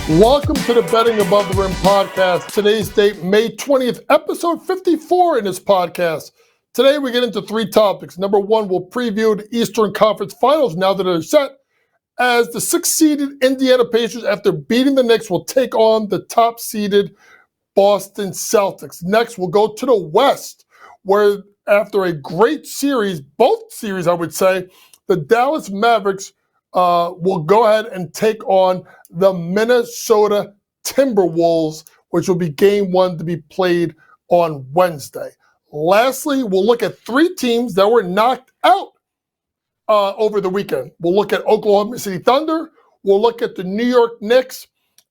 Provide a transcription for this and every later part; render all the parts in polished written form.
Welcome to the Betting Above the Rim podcast. Today's date, May 20th, episode 54 in this podcast. Today we get into three topics. Number one, we'll preview the Eastern Conference Finals now that they're set, as the sixth-seeded Indiana Pacers, after beating the Knicks, will take on the top-seeded Boston Celtics. Next, we'll go to the West, where after a great series, both series I would say, the Dallas Mavericks will go ahead and take on the Minnesota Timberwolves, which will be game one to be played on Wednesday. Lastly, we'll look at three teams that were knocked out over the weekend. We'll look at Oklahoma City Thunder, we'll look at the New York Knicks,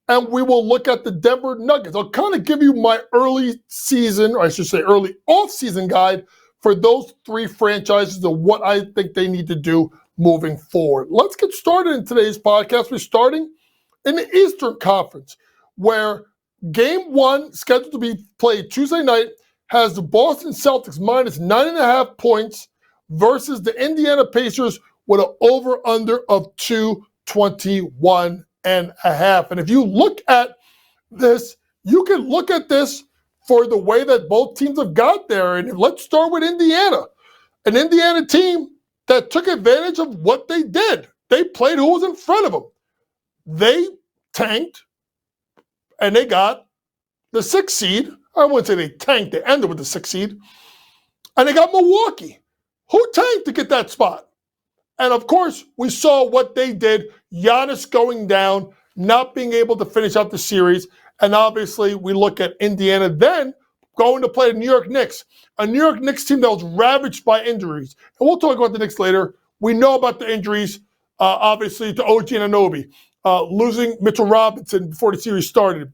and we will look at the Denver Nuggets. I'll kind of give you my early season, or I should say early off-season guide for those three franchises and what I think they need to do moving forward. Let's get started in today's podcast. We're starting in the Eastern Conference, where game one, scheduled to be played Tuesday night, has the Boston Celtics minus 9.5 points versus the Indiana Pacers with an over-under of 221.5. And if you look at this, you can look at this for the way that both teams have got there. And let's start with Indiana. An Indiana team that took advantage of what they did. They played who was in front of them. They tanked, and they got the sixth seed. I wouldn't say they tanked. They ended with the sixth seed. And they got Milwaukee. Who tanked to get that spot? And, of course, we saw what they did. Giannis going down, not being able to finish out the series. And, obviously, we look at Indiana then going to play the New York Knicks, a New York Knicks team that was ravaged by injuries. And we'll talk about the Knicks later. We know about the injuries, obviously, to OG Anunoby, losing Mitchell Robinson before the series started,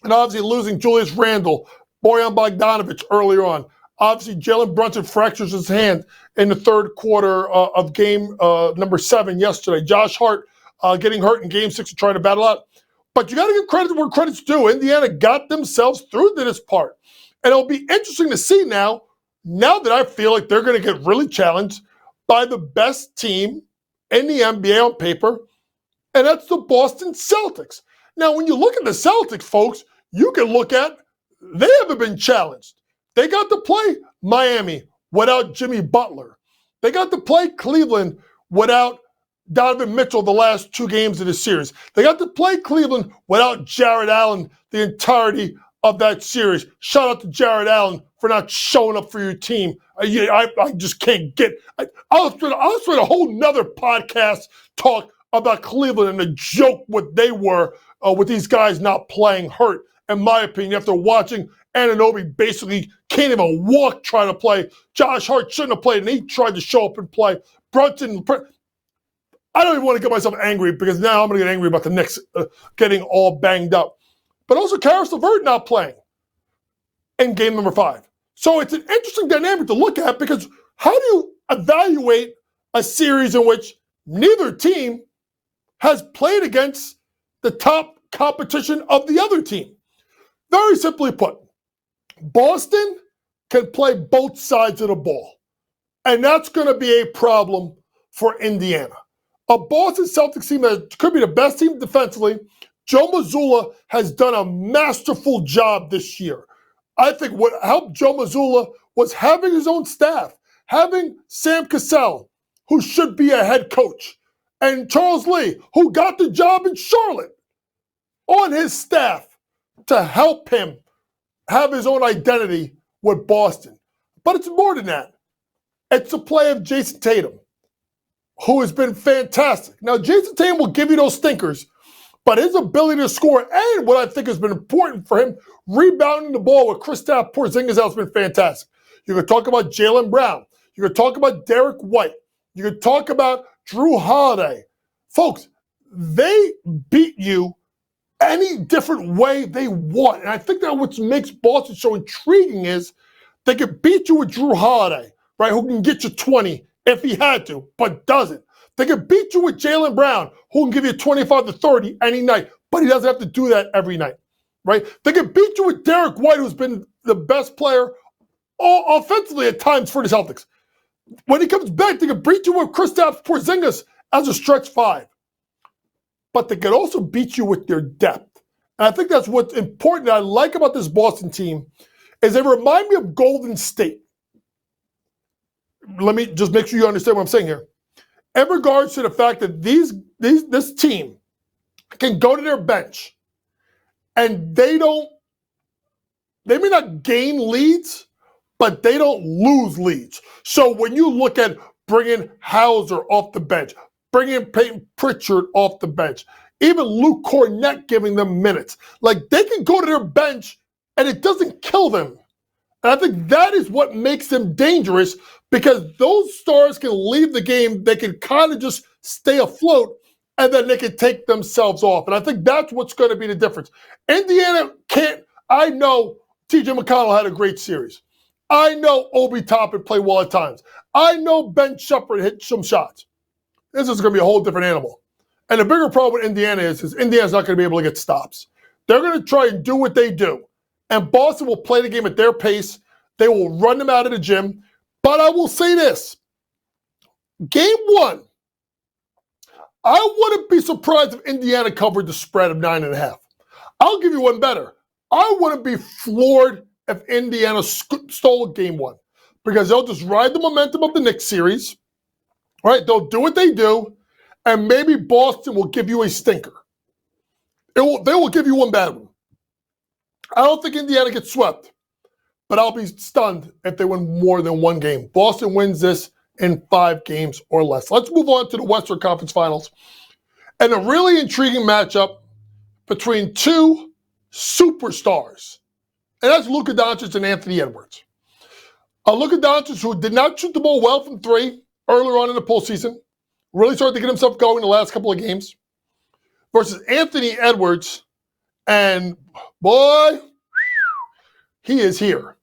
and obviously losing Julius Randle, Bojan Bogdanovic earlier on. Obviously, Jalen Brunson fractures his hand in the third quarter of game number 7 yesterday. Josh Hart getting hurt in game 6 and trying to battle out. But you got to give credit where credit's due. Indiana got themselves through to this part. And it'll be interesting to see now that I feel like they're going to get really challenged by the best team in the NBA on paper, and that's the Boston Celtics. Now, when you look at the Celtics, folks, you can look at, they haven't been challenged. They got to play Miami without Jimmy Butler. They got to play Cleveland without Donovan Mitchell the last 2 games of the series. They got to play Cleveland without Jared Allen the entirety of that series. Shout out to Jared Allen for not showing up for your team. I just can't get. I'll spend a whole nother podcast talk about Cleveland and the joke what they were with these guys not playing hurt. In my opinion, after watching Anunoby basically can't even walk trying to play. Josh Hart shouldn't have played, and he tried to show up and play. Brunson, I don't even want to get myself angry because now I'm going to get angry about the Knicks getting all banged up. But also Karis LeVert not playing in game number 5. So it's an interesting dynamic to look at, because how do you evaluate a series in which neither team has played against the top competition of the other team? Very simply put, Boston can play both sides of the ball, and that's going to be a problem for Indiana. A Boston Celtics team that could be the best team defensively. Joe Mazzulla has done a masterful job this year. I think what helped Joe Mazzulla was having his own staff, having Sam Cassell, who should be a head coach, and Charles Lee, who got the job in Charlotte, on his staff to help him have his own identity with Boston. But it's more than that. It's the play of Jason Tatum, who has been fantastic. Now, Jason Tatum will give you those stinkers, but his ability to score, and what I think has been important for him, rebounding the ball with Kristaps Porzingis out, has been fantastic. You could talk about Jaylen Brown. You could talk about Derek White. You could talk about Drew Holiday. Folks, they beat you any different way they want. And I think that what makes Boston so intriguing is they could beat you with Drew Holiday, right, who can get you 20 if he had to, but doesn't. They can beat you with Jaylen Brown, who can give you 25 to 30 any night, but he doesn't have to do that every night, right? They can beat you with Derek White, who's been the best player offensively at times for the Celtics. When he comes back, they can beat you with Kristaps Porzingis as a stretch 5. but they can also beat you with their depth. And I think that's what's important that I like about this Boston team is they remind me of Golden State. Let me just make sure you understand what I'm saying here. In regards to the fact that this team can go to their bench and they may not gain leads, but they don't lose leads. So when you look at bringing Hauser off the bench, bringing Peyton Pritchard off the bench, even Luke Cornett giving them minutes, like they can go to their bench and it doesn't kill them. And I think that is what makes them dangerous because those stars can leave the game. They can kind of just stay afloat and then they can take themselves off. And I think that's what's going to be the difference. Indiana can't, I know TJ McConnell had a great series. I know Obi Toppin played well at times. I know Ben Shepherd hit some shots. This is going to be a whole different animal. And the bigger problem with Indiana is Indiana's not going to be able to get stops. They're going to try and do what they do. And Boston will play the game at their pace. They will run them out of the gym. But I will say this. Game 1, I wouldn't be surprised if Indiana covered the spread of 9.5. I'll give you one better. I wouldn't be floored if Indiana stole Game 1 because they'll just ride the momentum of the Knicks series. Right? They'll do what they do, and maybe Boston will give you a stinker. They will give you one bad one. I don't think Indiana gets swept, but I'll be stunned if they win more than one game. Boston wins this in 5 games or less. Let's move on to the Western Conference Finals. And a really intriguing matchup between 2 superstars. And that's Luka Doncic and Anthony Edwards. Luka Doncic, who did not shoot the ball well from 3 earlier on in the postseason, really started to get himself going the last couple of games, versus Anthony Edwards. And boy, he is here.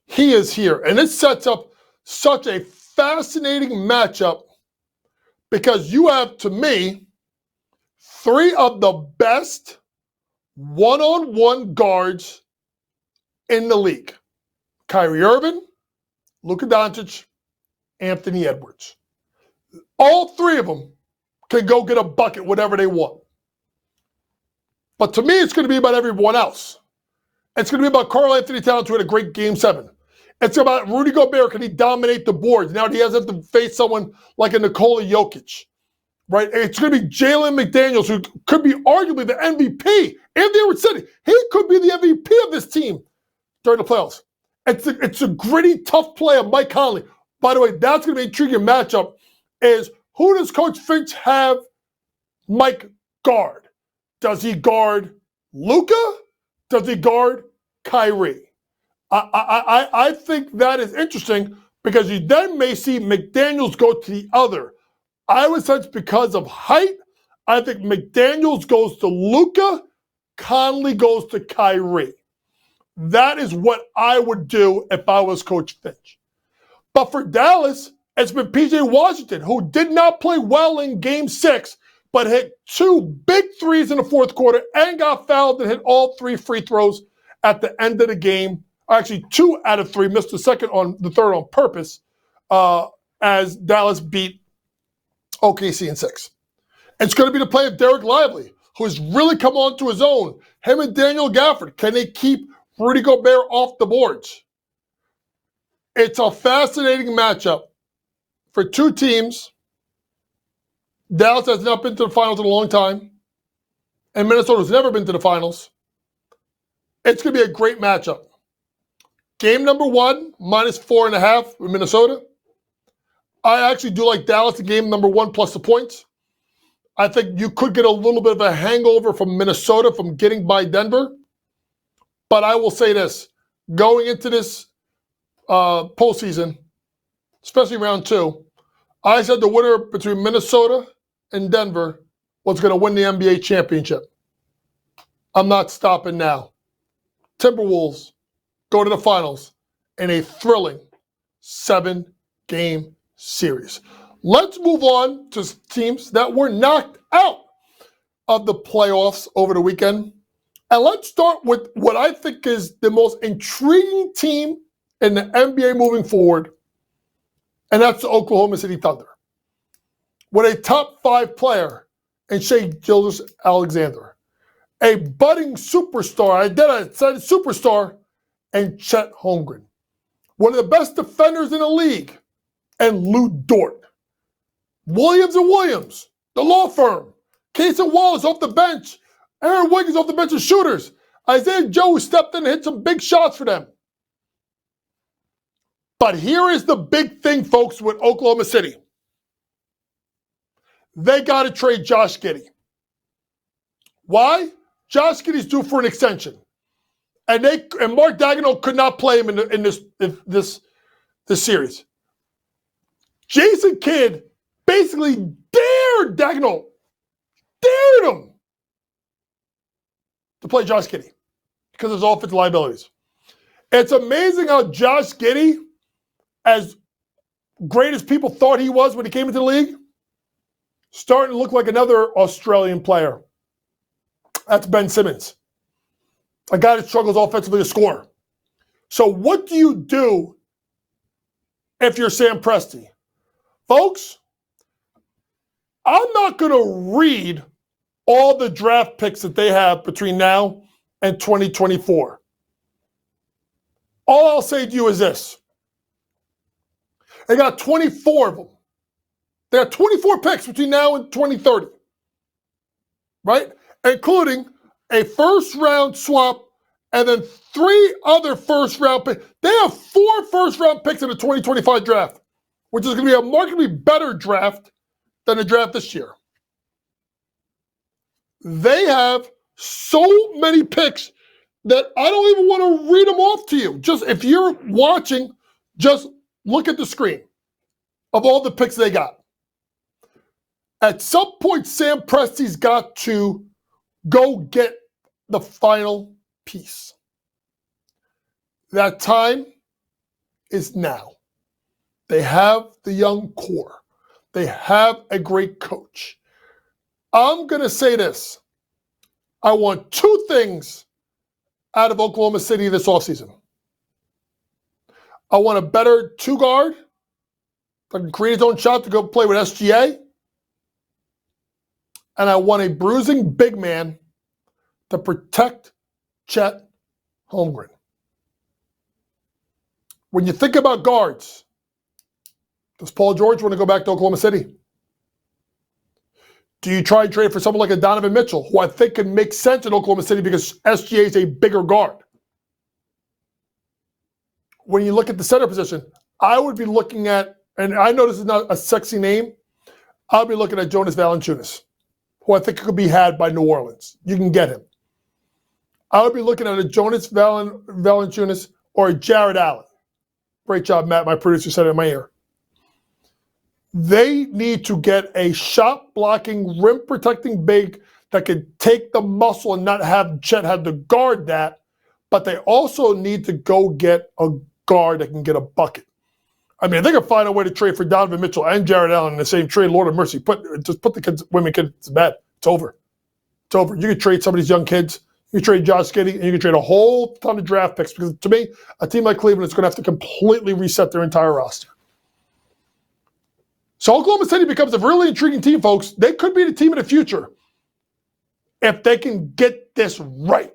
He is here. And it sets up such a fascinating matchup because you have, to me, 3 of the best one-on-one guards in the league. Kyrie Irving, Luka Doncic, Anthony Edwards. All 3 of them can go get a bucket, whatever they want. But to me, it's going to be about everyone else. It's going to be about Karl Anthony Towns, who had a great Game 7. It's about Rudy Gobert. Can he dominate the boards? Now he doesn't have to face someone like a Nikola Jokic. Right? It's going to be Jalen McDaniels, who could be arguably the MVP. Anthony Edwards said he could be the MVP of this team during the playoffs. It's a gritty, tough play of Mike Conley. By the way, that's going to be an intriguing matchup is who does Coach Finch have Mike guard? Does he guard Luka? Does he guard Kyrie? I think that is interesting because you then may see McDaniels go to the other. I would say it's because of height. I think McDaniels goes to Luka, Conley goes to Kyrie. That is what I would do if I was Coach Finch. But for Dallas, it's been P.J. Washington, who did not play well in Game 6, but hit 2 big threes in the fourth quarter and got fouled and hit all 3 free throws at the end of the game. Actually, 2 out of 3, missed the third on purpose as Dallas beat OKC in 6. It's going to be the play of Derek Lively, who has really come onto his own. Him and Daniel Gafford, can they keep Rudy Gobert off the boards? It's a fascinating matchup for 2 teams. Dallas has not been to the finals in a long time, and Minnesota's never been to the finals. It's going to be a great matchup. Game number 1, -4.5 with Minnesota. I actually do like Dallas in game number 1 plus the points. I think you could get a little bit of a hangover from Minnesota from getting by Denver. But I will say this, going into this postseason, especially round 2, I said the winner between Minnesota and Denver was going to win the NBA championship. I'm not stopping now. Timberwolves go to the finals in a thrilling 7-game series. Let's move on to teams that were knocked out of the playoffs over the weekend. And let's start with what I think is the most intriguing team in the NBA moving forward, and that's the Oklahoma City Thunder. With a top 5 player and Shai Gilgeous-Alexander. A budding superstar, I said superstar, and Chet Holmgren. One of the best defenders in the league, and Lou Dort. Williams & Williams, the law firm. Casey Wallace off the bench. Aaron Wiggins off the bench of shooters. Isaiah Joe stepped in and hit some big shots for them. But here is the big thing, folks, with Oklahoma City. They got to trade Josh Giddey. Why? Josh Giddey's due for an extension. And Mark Daigneault could not play him in this series. Jason Kidd basically dared Daigneault, dared him to play Josh Giddey because of his offensive liabilities. It's amazing how Josh Giddey, as great as people thought he was when he came into the league, starting to look like another Australian player. That's Ben Simmons, a guy that struggles offensively to score. So what do you do if you're Sam Presti? Folks, I'm not going to read all the draft picks that they have between now and 2024. All I'll say to you is this. They got 24 of them. They got 24 picks between now and 2030. Right? Including a first-round swap and then 3 other first-round picks. They have 4 first-round picks in the 2025 draft, which is going to be a markedly better draft than the draft this year. They have so many picks that I don't even want to read them off to you. Just if you're watching, just look at the screen of all the picks they got. At some point, Sam Presti's got to go get the final piece. That time is now. They have the young core. They have a great coach. I'm going to say this. I want 2 things out of Oklahoma City this offseason. I want a better 2-guard that can create his own shot to go play with SGA. And I want a bruising big man to protect Chet Holmgren. When you think about guards, does Paul George want to go back to Oklahoma City? Do you try and trade for someone like a Donovan Mitchell, who I think can make sense in Oklahoma City because SGA is a bigger guard? When you look at the center position, I would be looking at, and I know this is not a sexy name, I'll be looking at Jonas Valanciunas, who I think could be had by New Orleans. You can get him. I would be looking at a Jonas Valanciunas or a Jared Allen. Great job, Matt. My producer said it in my ear. They need to get a shot-blocking, rim-protecting big that can take the muscle and not have Chet have to guard that, but they also need to go get a guard that can get a bucket. I mean, if they can find a way to trade for Donovan Mitchell and Jared Allen in the same trade, Lord of mercy, just put the women kids to bed. It's over. It's over. You can trade some of these young kids. You can trade Josh Giddey, and you can trade a whole ton of draft picks because, to me, a team like Cleveland is going to have to completely reset their entire roster. So Oklahoma City becomes a really intriguing team, folks. They could be the team of the future if they can get this right.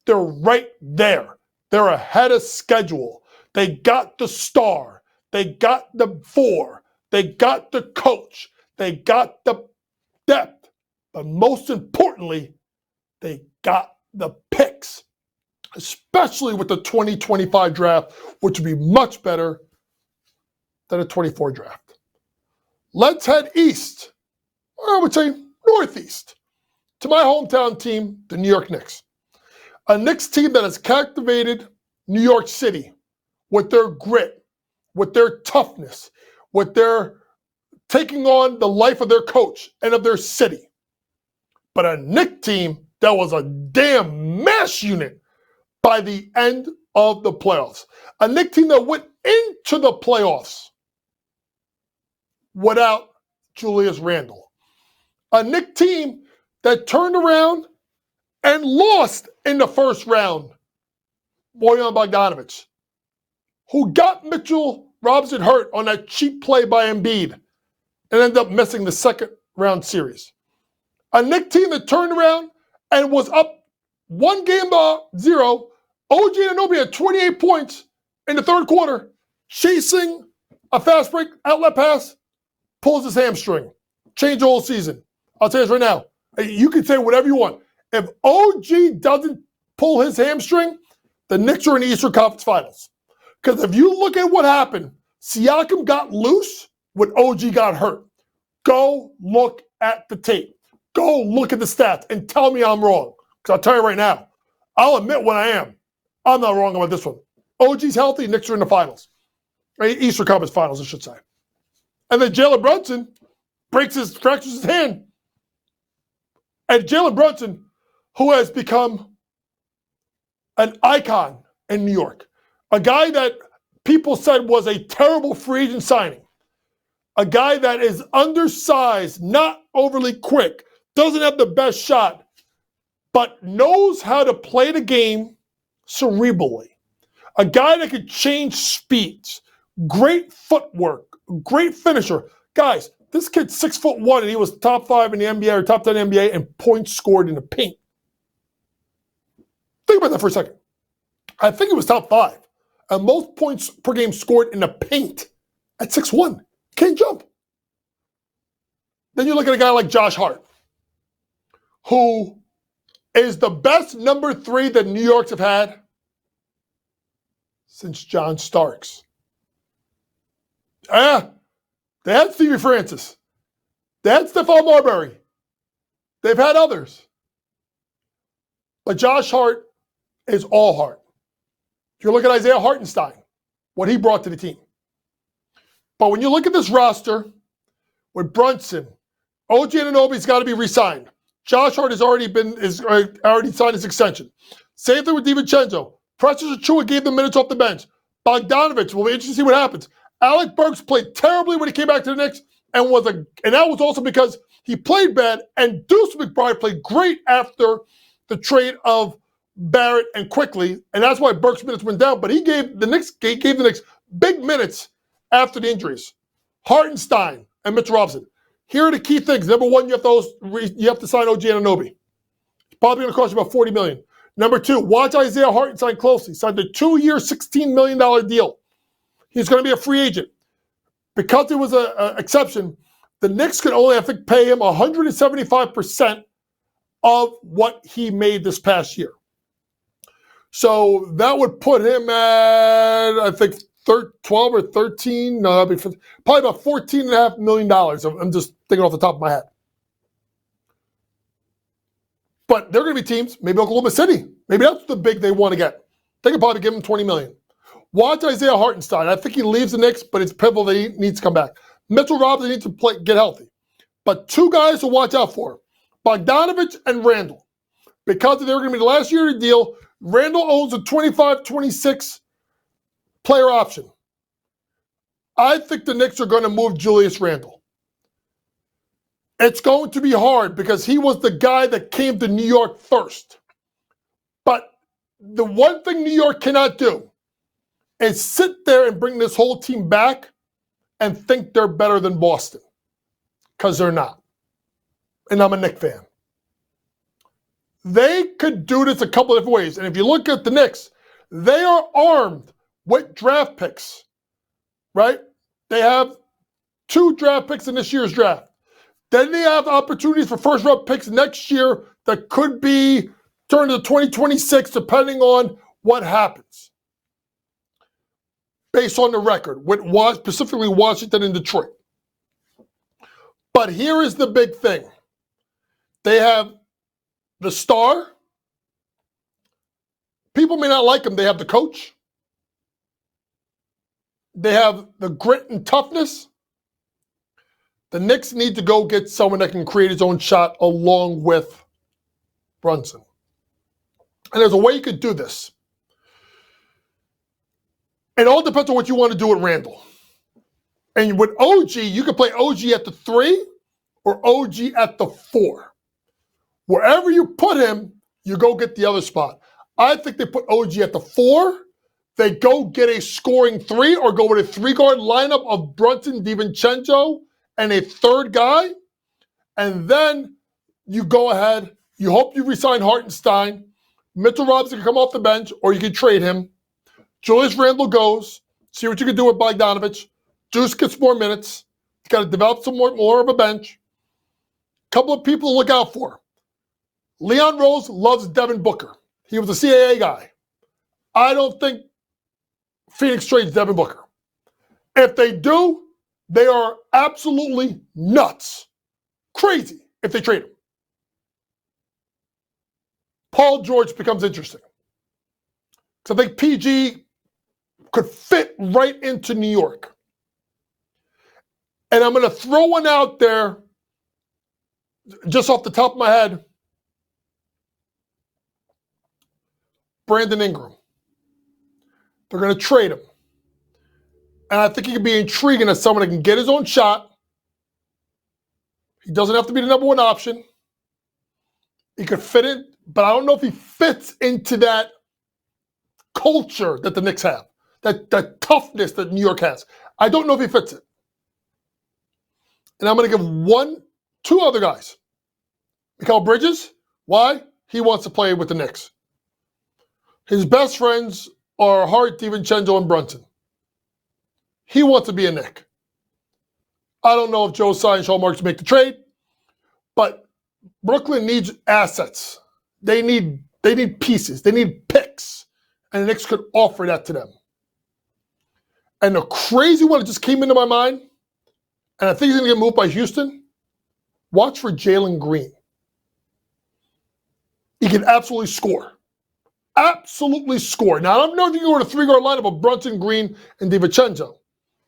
They're right there. They're ahead of schedule. They got the star. They got the 4. They got the coach. They got the depth. But most importantly, they got the picks, especially with the 2025 draft, which would be much better than a 24 draft. Let's head east, or I would say northeast, to my hometown team, the New York Knicks. A Knicks team that has captivated New York City with their grit, with their toughness, with their taking on the life of their coach and of their city. But a Knicks team that was a damn mass unit by the end of the playoffs. A Knicks team that went into the playoffs without Julius Randle. A Knicks team that turned around and lost in the first round. Bojan Bogdanović, who got Mitchell Robinson hurt on that cheap play by Embiid and ended up missing the second round series. A Knicks team that turned around and was up 1-0. OG Anunoby had 28 points in the third quarter, chasing a fast break outlet pass, pulls his hamstring. Change the whole season. I'll tell you this right now. You can say whatever you want. If OG doesn't pull his hamstring, the Knicks are in the Eastern Conference Finals. Because if you look at what happened, Siakam got loose when OG got hurt. Go look at the tape. Go look at the stats and tell me I'm wrong. Because I'll tell you right now, I'll admit when I am. I'm not wrong about this one. OG's healthy, Knicks are in the finals. Eastern Conference Finals, I should say. And then Jalen Brunson fractures his hand. And Jalen Brunson, who has become an icon in New York, a guy that people said was a terrible free agent signing, a guy that is undersized, not overly quick, doesn't have the best shot, but knows how to play the game cerebrally. A guy that can change speeds, great footwork, great finisher. Guys, this kid's 6'1" and he was top 5 in the NBA or top 10 NBA and points scored in the paint. Think about that for a second. I think it was top 5. And most points per game scored in the paint at 6'1". Can't jump. Then you look at a guy like Josh Hart, who is the best number 3 that New Yorks have had since John Starks. They had Stevie Francis. They had Stephon Marbury. They've had others. But Josh Hart is all heart. If you look at Isaiah Hartenstein, what he brought to the team. But when you look at this roster with Brunson, OG Anunoby's got to be re-signed. Josh Hart has already signed his extension. Same thing with DiVincenzo. Precious Achiuwa gave them minutes off the bench. Bogdanovich, will be interesting to see what happens. Alec Burks played terribly when he came back to the Knicks, and that was also because he played bad, and Deuce McBride played great after the trade of Barrett and Quickly, and that's why Burks' minutes went down. But he gave the Knicks big minutes after the injuries. Hartenstein and Mitch Robinson. Here are the key things. Number one, you have to sign OG Anunoby. It's probably going to cost you about $40 million. Number 2, watch Isaiah Hartenstein closely. Signed a 2-year, $16 million deal. He's going to be a free agent. Because it was an exception, the Knicks could only, I think, pay him 175% of what he made this past year. So that would put him at, I think, 12 or 13. No, that'd be probably about $14.5 million. I'm just thinking off the top of my head. But they're going to be teams, maybe Oklahoma City. Maybe that's the big they want to get. They could probably give him $20 million. Watch Isaiah Hartenstein. I think he leaves the Knicks, but it's pivotal that he needs to come back. Mitchell Robinson needs to get healthy. But 2 guys to watch out for, Bogdanovich and Randall. Because they were going to be the last year of the deal, Randall owns a 25-26 player option. I think the Knicks are going to move Julius Randle. It's going to be hard because he was the guy that came to New York first. But the one thing New York cannot do is sit there and bring this whole team back and think they're better than Boston. Because they're not. And I'm a Knicks fan. They could do this a couple of different ways. And if you look at the Knicks, they are armed with draft picks, right? They have 2 draft picks in this year's draft. Then they have opportunities for first-round picks next year that could be turned to 2026 depending on what happens. Based on the record, with specifically Washington and Detroit. But here is the big thing. They have the star. People may not like him. They have the coach. They have the grit and toughness. The Knicks need to go get someone that can create his own shot along with Brunson. And there's a way you could do this. It all depends on what you want to do with Randall. And with OG, you can play OG at the 3 or OG at the 4. Wherever you put him, you go get the other spot. I think they put OG at the 4. They go get a scoring 3 or go with a 3-guard lineup of Brunson, DiVincenzo, and a 3rd guy. And then you go ahead. You hope you resign Hartenstein. Mitchell Robinson can come off the bench, or you can trade him. Julius Randle goes. See what you can do with Bogdanovich. Juice gets more minutes. You got to develop some more of a bench. Couple of people to look out for. Leon Rose loves Devin Booker. He was a CAA guy. I don't think Phoenix trades Devin Booker. If they do, they are absolutely nuts. Crazy if they trade him. Paul George becomes interesting. Because I think PG could fit right into New York. And I'm going to throw one out there just off the top of my head. Brandon Ingram. They're going to trade him. And I think he could be intriguing as someone that can get his own shot. He doesn't have to be the number one option. He could fit in, but I don't know if he fits into that culture that the Knicks have, that toughness that New York has. I don't know if he fits it. And I'm going to give two other guys. Mikal Bridges. Why? He wants to play with the Knicks. His best friends are Hart, DiVincenzo, and Brunson. He wants to be a Knick. I don't know if Joe Tsai and Sean Marks make the trade, but Brooklyn needs assets. They need pieces. They need picks. And the Knicks could offer that to them. And the crazy one that just came into my mind, and I think he's going to get moved by Houston, watch for Jalen Green. He can absolutely score. Absolutely score. Now, I don't know if you can go to a three-guard lineup of Brunson, Green, and DiVincenzo.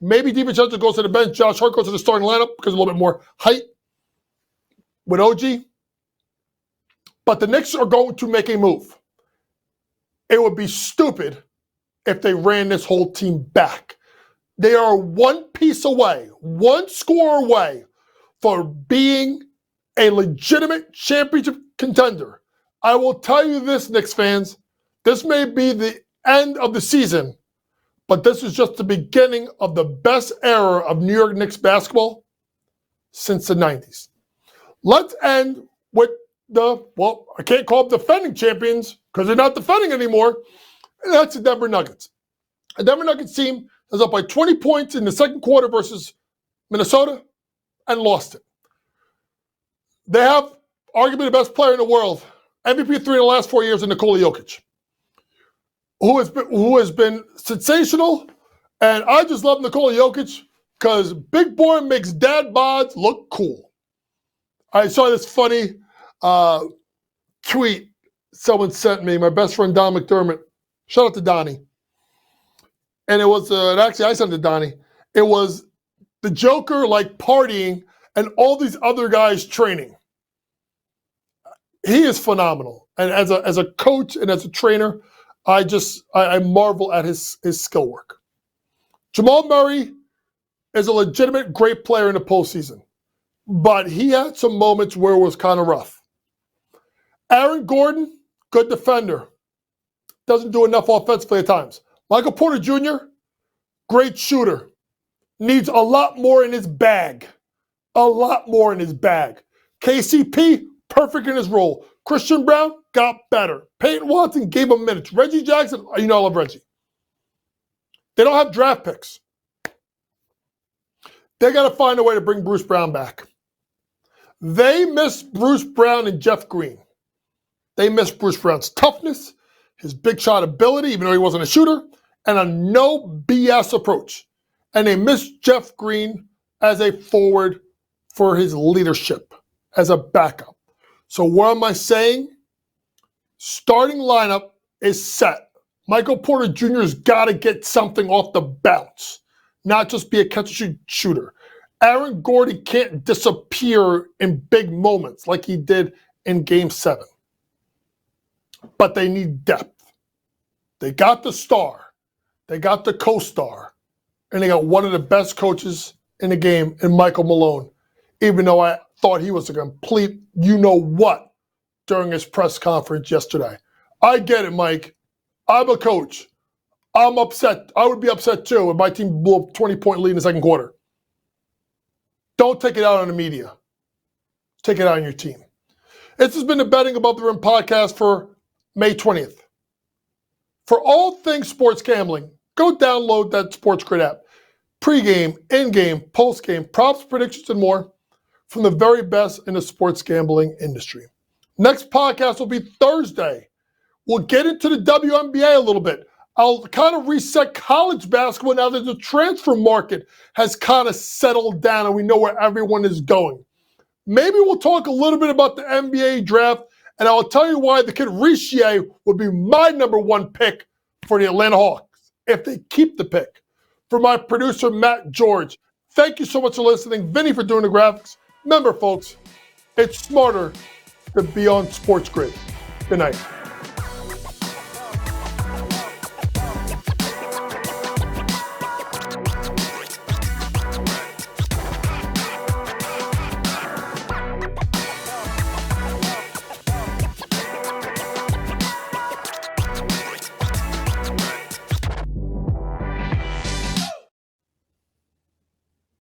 Maybe DiVincenzo goes to the bench. Josh Hart goes to the starting lineup because a little bit more height with OG. But the Knicks are going to make a move. It would be stupid if they ran this whole team back. They are one piece away, one score away for being a legitimate championship contender. I will tell you this, Knicks fans. This may be the end of the season, but this is just the beginning of the best era of New York Knicks basketball since the 90s. Let's end with I can't call them defending champions because they're not defending anymore, and that's the Denver Nuggets. The Denver Nuggets team is up by 20 points in the second quarter versus Minnesota and lost it. They have arguably the best player in the world, MVP 3 in the last 4 years, in Nikola Jokic, who has been sensational. And I just love Nikola Jokic because big boy makes dad bods look cool. I saw this funny tweet someone sent me, my best friend Don McDermott. Shout out to Donnie. And it was, actually I sent it to Donnie. It was the Joker like partying and all these other guys training. He is phenomenal. And as a coach and as a trainer, I marvel at his skill work. Jamal Murray is a legitimate great player in the postseason, but he had some moments where it was kind of rough. Aaron Gordon, good defender. Doesn't do enough offensively at times. Michael Porter Jr., great shooter. Needs a lot more in his bag. A lot more in his bag. KCP, perfect in his role. Christian Brown got better. Peyton Watson gave him minutes. Reggie Jackson, I love Reggie. They don't have draft picks. They got to find a way to bring Bruce Brown back. They miss Bruce Brown and Jeff Green. They miss Bruce Brown's toughness, his big shot ability, even though he wasn't a shooter, and a no BS approach. And they miss Jeff Green as a forward for his leadership, as a backup. So what am I saying? Starting lineup is set. Michael Porter Jr. has got to get something off the bounce, not just be a catch-and-shoot shooter. Aaron Gordon can't disappear in big moments like he did in Game 7. But they need depth. They got the star. They got the co-star. And they got one of the best coaches in the game in Michael Malone, even though I thought he was a complete you-know-what during his press conference yesterday. I get it, Mike. I'm a coach. I'm upset. I would be upset, too, if my team blew up 20-point lead in the second quarter. Don't take it out on the media. Take it out on your team. This has been the Betting Above the Rim podcast for May 20th. For all things sports gambling, go download that Sports Grid app. Pre-game, in-game, post-game, props, predictions, and more from the very best in the sports gambling industry. Next podcast will be Thursday. We'll get into the WNBA a little bit. I'll kind of reset college basketball now that the transfer market has kind of settled down and we know where everyone is going. Maybe we'll talk a little bit about the NBA draft, and I'll tell you why the kid Richier would be my number one pick for the Atlanta Hawks if they keep the pick. For my producer, Matt George, thank you so much for listening. Vinny for doing the graphics. Remember, folks, it's smarter to be on Sports Grid. Good night.